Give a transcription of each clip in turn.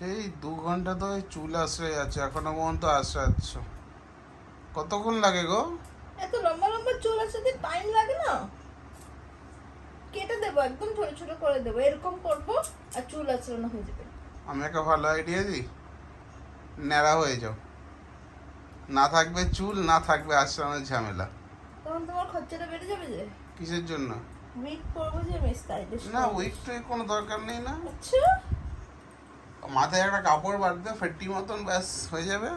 সেই 2 ঘন্টা তো ওই চুল আশ্রয় আছে, এখনো পর্যন্ত আশ্রাচ্ছ। কতক্ষণ লাগে গো? এত লম্বা লম্বা চুল আছে যে টাইম লাগে না? কেটে দেবো, একদম ছোট ছোট করে দেবো, এরকম করবো আর চুল আঁচড়ানো হয়ে যাবে। আমি একটা ভালো আইডিয়া দিই, ন্যাড়া হয়ে যাও, না থাকবে চুল, না থাকবে আশ্রানোর ঝামেলা। তখন তোমার খরচাটা বেড়ে যাবে যে। কিসের জন্য? উইক করবো যে আমি স্টাইলিশ। না, উইক টুইক কোনো দরকার নেই না। আচ্ছা, মাথায় একটা কাপড় বাঁধবে ফেট্টি মতন, ব্যাস হয়ে যাবে।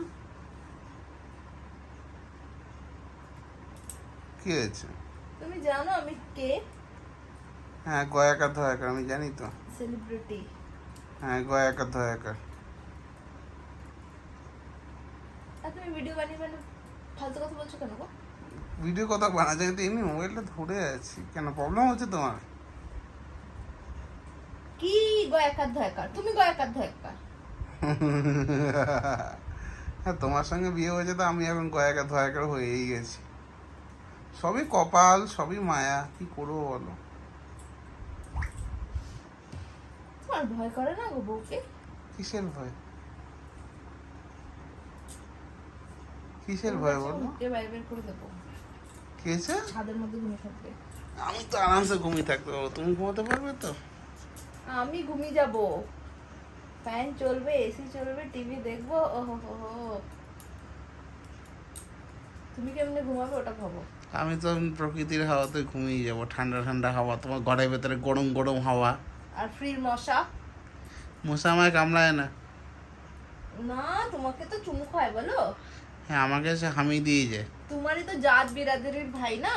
কি হয়েছে? তুমি জানো আমি কে? হ্যাঁ, গয়াকা ধয়াকা আমি জানি তো। সেলিব্রিটি। হ্যাঁ, গয়াকা ধয়াকা। আর তুমি ভিডিও বানিয়ে বানিয়ে ফালতু কথা বলছো কেন গো? ভিডিও কথা বানাতে কিন্তু এমনি মোবাইলটা ধরে আছি, কেন প্রবলেম হচ্ছে তোমার? কি গয়াকার ধয়াকার? তুমি গয়াকার ধয়াকার। হ্যাঁ, তোমার সঙ্গে বিয়ে হয়েছে তো আমি এখন গয়াকা ধয়াকা হয়েই গেছি। সবই কপাল, সবই মায়া, কি করবো বলো? তোমার ভয় করে না গো বউকে? কিসের ভয়? কিসের ভয় বলো? মুখে বাইরে বের করে দেবো, কি হয়েছে? ছাদের মধ্যে ঘুমিয়ে থাকবে। আমি তো আরামসে ঘুমিয়ে থাকতে পারবো, তুমি ঘুমাতে পারবে তো? আমি ঘুমিয়ে যাব, ফ্যান চলবে, এসি চলবে, টিভি দেখবো। ওহো হো হো। তুমি কেমনে ঘুমাবে ওটা ভাবো। আমি তো প্রকৃতির হাওয়াতে ঘুমিয়ে যাবো, ঠান্ডা ঠান্ডা হাওয়া, তোমার ঘরের ভেতরে গরম গরম হাওয়া। আর ফ্রির মশা? মশা আমায় কামড়ায় না। না, তোমাকে তো চুমু খায় বলো। হ্যাঁ, আমাকে সে হামি দিয়ে যায়। তোমারই তো জাত বিরাদরির ভাই না,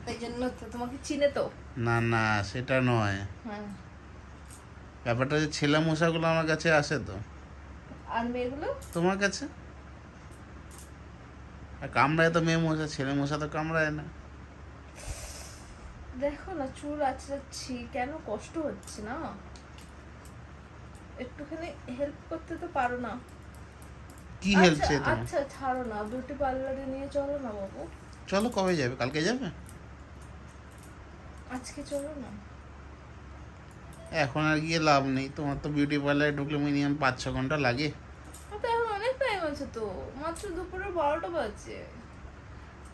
তাই জন্য তো তোমাকে চিনে তো। না না, সেটা নয়। হ্যাঁ। ব্যাপারটা যে ছেলে মশাগুলো আমার কাছে আসে তো। আর মেয়েগুলো? তোমার কাছে। আর কামড়ায় তো মেয়ে মশা, ছেলে মশা তো কামড়ায় না। দেখো না চুল আঁচড়াচ্ছি, কেন কষ্ট হচ্ছে না? একটুখানি হেল্প করতে তো পারো না? কি হেল্প আচ্ছা চাই তোমার? আচ্ছা, ছাড়ো না, বিউটি পার্লারে নিয়ে চলো না বাবু। চলো, কবে যাবে? কালকে যাবে? আজকে চলো না। এখন আর গিয়ে লাভ নেই, তোমার তো বিউটি পার্লারে ঢুকলে মিনিমাম 5-6 ঘন্টা লাগে। তো এখন অনেক টাইম আছে তো, মাত্র দুপুরে 12টা বাজছে।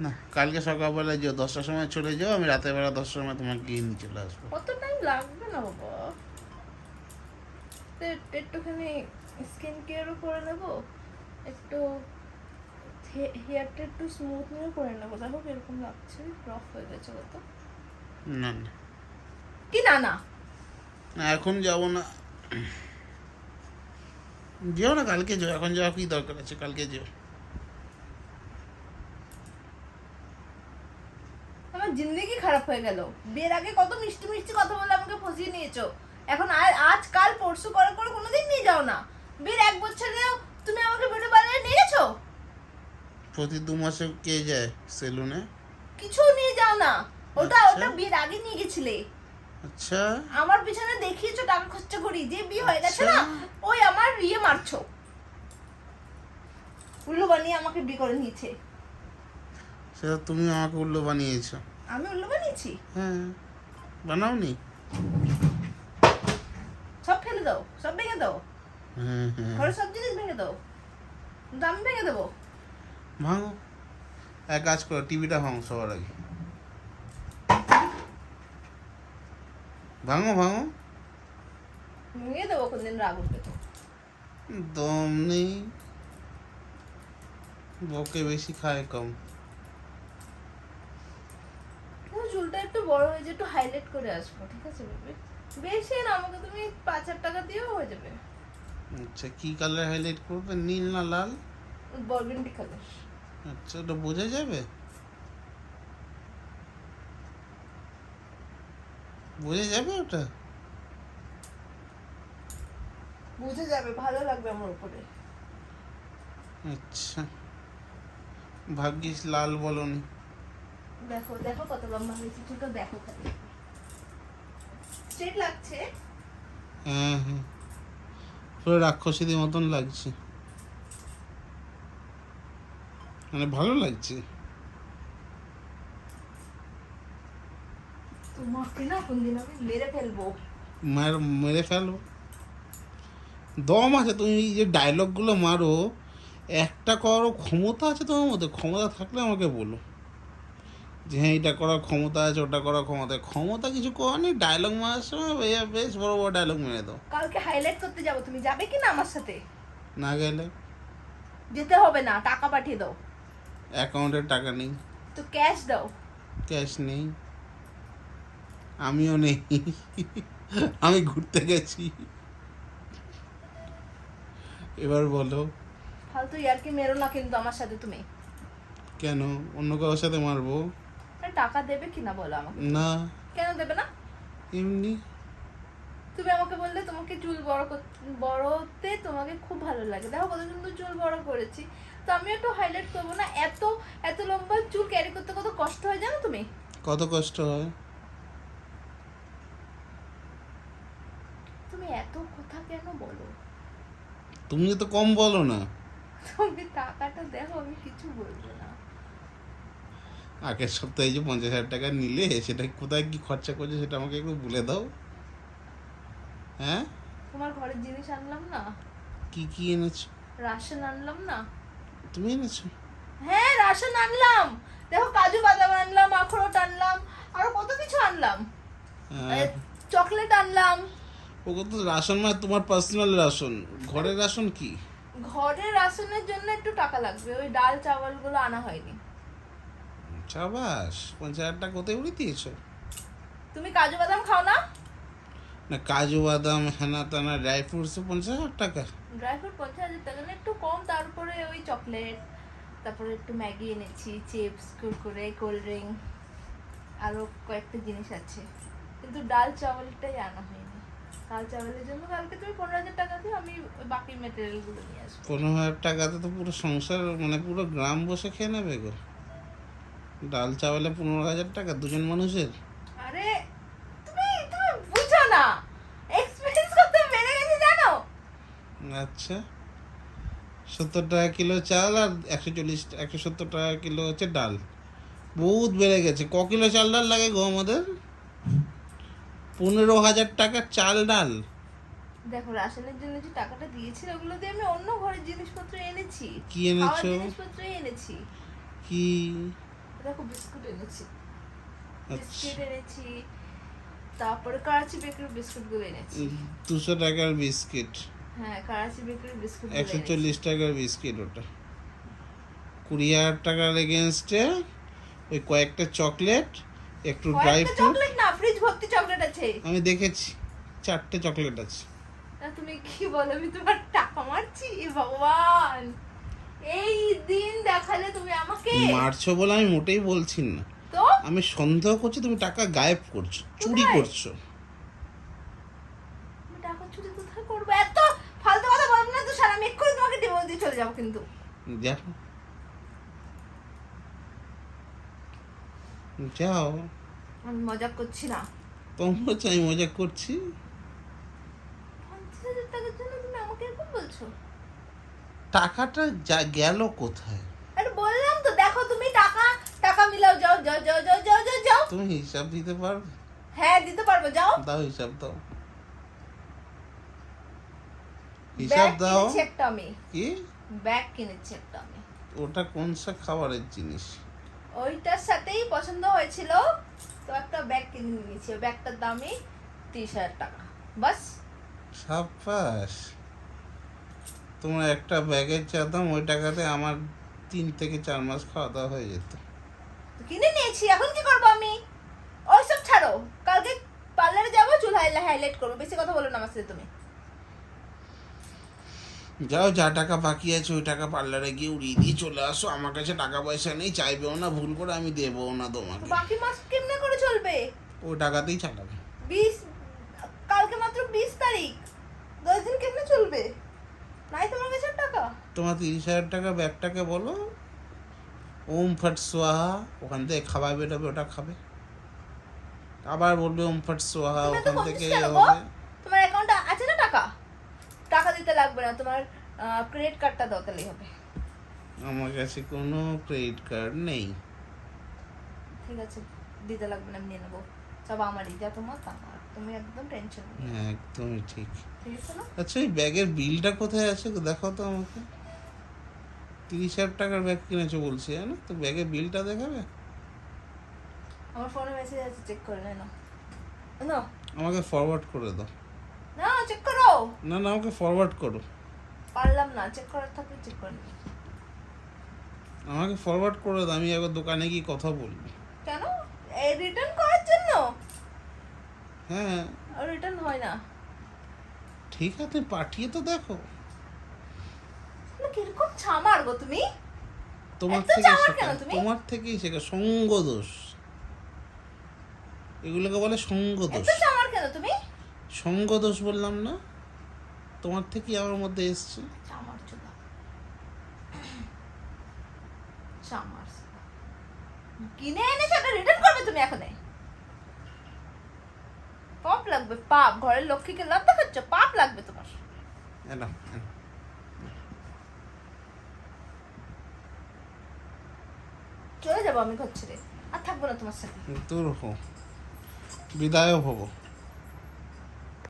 না, কালকে সকালবেলা যাও, 10টার সময় চলে যাও, আমি রাতের বেলা 10টার সময় তোমাকে গিয়ে নিয়ে চলে আসবো। কত টাইম লাগবে না বাবা, তো একটুখানি স্কিন কেয়ারও করে নেবো, একটু হেয়ারটা একটু স্মুথনিও করে নেবো। দেখো কিরকম লাগছে, রফ হয়ে গেছে কত। না না কি না না? না, এখন যাবো না। যেও না, কালকে যাও, এখন যাওয়া কি দরকার আছে? কালকে যেও। আমার জিন্দগি খারাপ হয়ে গেল। বিয়ের আগে কত মিষ্টি মিষ্টি কথা বলে আমাকে ফসিয়ে নিয়েছো, এখন আজ কাল পরশু করে করে কোনোদিন নিয়ে যাও না। বিয়ের 1 বছরেও তুমি আমাকে বিউটি পার্লারে নিয়ে গেছো? প্রতি 2 মাসে কে যায় সেলুনে? কিছু নিয়ে যাও না। ওটা আচ্ছা। ওটা বিয়ের আগে নিয়ে গেছিলে। আচ্ছা। আমার পিছনে দেখিয়েছো টাকা খরচা করি, যে বিয়ে হয়ে গেছে না ওই আমার ইয়ে মারছো, উল্লু বানিয়ে আমাকে বিয়ে করে নিয়েছে। সেটা তুমি আমাকে উল্লু বানিয়েছো। আমি উল্লু বানিয়েছি? হ্যাঁ, বানাওনি? সব ফেলে দাও, সব ভেঙে দাও, হ্যাঁ হ্যাঁ, ঘরে সব জিনিস ভেঙে দাও, কিন্তু আমি ভেঙে দেবো? ভাঙো। এক কাজ করো, টিভিটা ভাঙো সবার আগে। ভাঙো ভাঙো। ভেঙে দেবো, কোনদিন রাগ উঠবে তো। দম নেই, বকে বেশি খায় কম। চুলটা একটু বড় হয়েছে, একটু হাইলাইট করে আসবো, ঠিক আছে বেবি? বেশি না, আমাকে তুমি 5-8 টাকা দিয়েও হয়ে যাবে। আচ্ছা, কি কালার হাইলাইট করবে? নীল না লাল? বরগন্ডি কালার। আচ্ছা, ওটা বোঝা যাবে? বোঝা যাবে ওটা? বুঝে যাবে, ভালো লাগবে আমার উপরে। আচ্ছা, ভাগ্যিস লাল বলনি। দেখো দেখো কত লম্বা হয়েছে চুলটা, দেখো খালি। স্ট্রেট লাগছে। হ্যাঁ হ্যাঁ, পুরো রাক্ষসীদের মতন লাগছে, মানে ভালো লাগছে। তোমাকে না কোনদিন আমি মেরে ফেলবো। মায়ের মেরে ফেলবো? দম আছে, তুমি এই যে ডায়লগগুলো মারো, একটা করো ক্ষমতা আছে তোমার মধ্যে? ক্ষমতা থাকলে আমাকে বলো যে হ্যাঁ এটা করার ক্ষমতা আছে, ওটা করার ক্ষমতা। ক্ষমতা কিছু করেনি, ডায়লগ মারার সময় ভাইয়া বেশ বড় বড় ডায়লগ মেরে দাও। কালকে হাইলাইট করতে যাবো, তুমি যাবে কি না আমার সাথে? না গেলে? যেতে হবে না, টাকা পাঠিয়ে দাও। অ্যাকাউন্টে টাকা নেই। তো ক্যাশ দাও। ক্যাশ নেই, আমিও নেই। আমি ঘুরতে গেছি। এবার বলো। ফালতু ইয়ার্কি মেরো না কিন্তু আমার সাথে তুমি। কেন অন্য কারোর সাথে মারবো? টাকা দেবে কিনা বলো আমাকে। না, কেন দেবে না? এমনি। তুমি আমাকে বললে তোমাকে চুল বড়তে তোমাকে খুব ভালো লাগে, দেখো কত সুন্দর চুল বড় করেছি, তো আমি একটু হাইলাইট করবো না? এত এত লম্বা চুল ক্যারি করতে কত কষ্ট হয় জানো তুমি? কত কষ্ট হয়? তুমি এত কথা কেন বলো? তুমি তো কম বলো না। তুমি টাকাটা দেখো, আমি কিছু বলবো না। আগের সপ্তাহে যে 50,000 টাকা নিলে, সেটা কোথায় কি খরচা করছে সেটা আমাকে একটু বলে দাও। হ্যাঁ, তোমার ঘরের জিনিস আনলাম না? কি কি এনেছো? রাশন আনলাম না? তুমি এনেছো? হ্যাঁ রাশন আনলাম, দেখো কাজু বাদাম আনলাম, আখরোট আনলাম, আরো কত কিছু আনলাম, হ্যাঁ, চকলেট আনলাম। ওকে তো রাশন মানে তোমার পার্সোনাল রাশন, ঘরের রাশন কি? ঘরের রাশনের জন্য একটু টাকা লাগবে, ওই ডাল চাওয়াল গুলো আনা হয়নি। সাবাস, 50,000 টাকা কোথায় উড়ে দিয়েছো? তুমি কাজু বাদাম খাও না? না, কাজু বাদাম হেনা তেনা ড্রাই ফ্রুটসে 50,000 টাকা? ড্রাই ফ্রুট 50,000 টাকা না, একটু কম, তারপরে ওই চকলেট, তারপরে একটু ম্যাগি এনেছি, চিপস, কুরকুরে, কোল্ড ড্রিঙ্ক, আরো কয়েকটা জিনিস আছে, কিন্তু ডাল চাওয়ালটাই আনা হয়নি। ডাল চাওয়ালের জন্য কালকে তুমি 15,000 টাকা দিও, আমি ওই বাকি মেটেরিয়াল গুলো নিয়ে আসবো। 15,000 টাকাতে তো পুরো সংসার মানে পুরো গ্রাম বসে খেয়ে নেবে গো। ডাল চাওয়ালে 15,000 টাকা দুজন মানুষের? আরে তুমি তুমি বুঝো না, এক্সপেরিয়েন্স কত বেড়ে গেছে জানো? আচ্ছা, 70 টাকা কিলো চাল আর 170 টাকা কিলো হচ্ছে ডাল, বহুত বেড়ে গেছে। ক কিলো চাল ডাল লাগে গো আমাদের? 15,000 টাকার চাল ডাল? দেখো রাশনের জন্য যে টাকাটা দিয়েছিল, ওগুলো দিয়ে আমি অন্য ঘরের জিনিসপত্র এনেছি। কি এনেছো? খাওয়ার জিনিসপত্র এনেছি। কি? দেখো বিস্কুট এনেছি, আচ্ছা, বিস্কিট এনেছি, তারপরে করাচি বেকারির বিস্কুট গুলো এনেছি। 200 টাকার বিস্কিট? হ্যাঁ করাচি বেকারির বিস্কুট 140 টাকার বিস্কিট ওটা। 20,000 টাকার এগেনস্টে ওই কয়েকটা চকলেট, একটু ড্রাই ফ্রুট। চকলেট না, ফ্রিজ ভর্তি চকলেট আছে। আমি দেখেছি 4টে চকলেট আছে। না তুমি কি বলো, আমি তোমার টাকা মারছি? এ ভগবান, এই দিন দেখালে তুমি আমাকে। মারছো বলে আমি মোটেই বলছি না, তো আমি সন্দেহ করছি তুমি টাকা গায়েব করছো, চুরি কোথায়? করছো। আমি টাকা চুরি কোথায় করবো? এত ফালতু কথা বলবো না তো স্যার, আমি এক্ষুনি তোমাকে ডিভোর্স দিয়ে চলে যাবো কিন্তু। দেখো, যাও। আমি মজা করছি না। তোমার হচ্ছে আমি মজা করছি? 50,000 টাকার জন্য তুমি আমাকে এরকম বলছো? টাকাটা যা গেল কোথায়? আরে বললাম তো, দেখো তুমি টাকা টাকা মিলাও, যাও যাও যাও যাও যাও যাও যাও। তুমি হিসাব দিতে পারবে? হ্যাঁ দিতে পারবো, যাও। দাও হিসাব দাও, হিসাব ব্যাগ দাও। কিনেছি একটা আমি, কি ব্যাগ কিনেছি একটা আমি। ওটা কোন সা খাবারের জিনিস? ওইটার সাথেই পছন্দ হয়েছিল, তো একটা ব্যাগ কিনে নিয়েছি। ওই ব্যাগটার দামই 30,000 টাকা, বাস। সাবাস, তোমার একটা ব্যাগের যা দাম, ওই টাকাতে আমার 3 থেকে 4 মাস খাওয়া দাওয়া হয়ে যেত। তো কিনে নিয়েছি, এখন কি করবো আমি? ওইসব ছাড়ো, কালকে পার্লারে যাবো, চুল হাইলাইট করবো, বেশি কথা বলো না আমার সাথে তুমি। যাও, যা টাকা বাকি আছে ওই টাকা পার্লারে গিয়ে উড়িয়ে দিয়ে চলে আসো। আমার কাছে টাকা পয়সা নেই, চাইবেও না, ভুল করে আমি দেবও না তো তোমাকে। বাকি মাস কেমনে করে চলবে? ওই টাকাতেই চালাবে। 20, কালকে মাত্র 20 তারিখ, 10 দিন কেমনে চলবে? নাই তোমার কাছে টাকা? তোমার 30,000 টাকা ব্যাগটাকে বলো ওম ফট সোহা, ওখান থেকে খাবার বেরোবে, ওটা খাবে। আবার বলবে ওম ফট সোহা, তুমি তো ওখান থেকে বলছিস কেন গো? হবে। তোমার অ্যাকাউন্টে আছে না টাকা? টাকা দিতে লাগবে না, তোমার ক্রেডিট কার্ডটা দাও তাহলেই হবে। আমার কাছে কোনো ক্রেডিট কার্ড নেই। ঠিক আছে, দিতে লাগবে না, আমি নিয়ে নেবো। সব আমারই, যা তোমার তা আমার, তুমি একদম টেনশন নেই। হ্যাঁ, একদমই ঠিক। ঠিক আছে না? আচ্ছা এই ব্যাগের বিলটা কোথায় আছে দেখাও তো আমাকে। 30,000 টাকার ব্যাগ কিনেছো বলছি, না তো ব্যাগের বিলটা দেখাবে? আমার ফোনে মেসেজ আছে, চেক করে নে না। না আমাকে ফরওয়ার্ড করে দাও। না, চেক করো। না না, আমাকে ফরওয়ার্ড করো। পারলাম না, চেক করার থাকলে চেক করে নে। আমাকে ফরওয়ার্ড করে দাও, আমি একবার দোকানে গিয়ে কথা বলবো। কেন? এই রিটার্ন করার জন্য? হ্যাঁ রিটার্ন হয় না। ঠিক আছে, পাঠিয়ে তো দেখো। না, কিরকম ছামার গো তুমি? তোমার এত থেকে চালাক শেখা, কেন তুমি? তোমার থেকেই শেখা। সঙ্গ দোষ, এগুলোকে বলে সঙ্গ দোষ। এত ছামার কেন তুমি? সঙ্গ দোষ বললাম না, তোমার থেকেই আমার মধ্যে এসছে। ছামার চোদা। ছামার। কিনে এনেছো, ওটা রিটার্ন করবে তুমি এখনই? পাপ লাগবে, পাপ। ঘরের লক্ষ্মীকে লজ্জা দেখাচ্ছ, পাপ লাগবে তোমার। না চলে যাবো আমি ঘর ছেড়ে, আর থাকবো না তোমার সাথে। দূর হো, বিদায় হবো।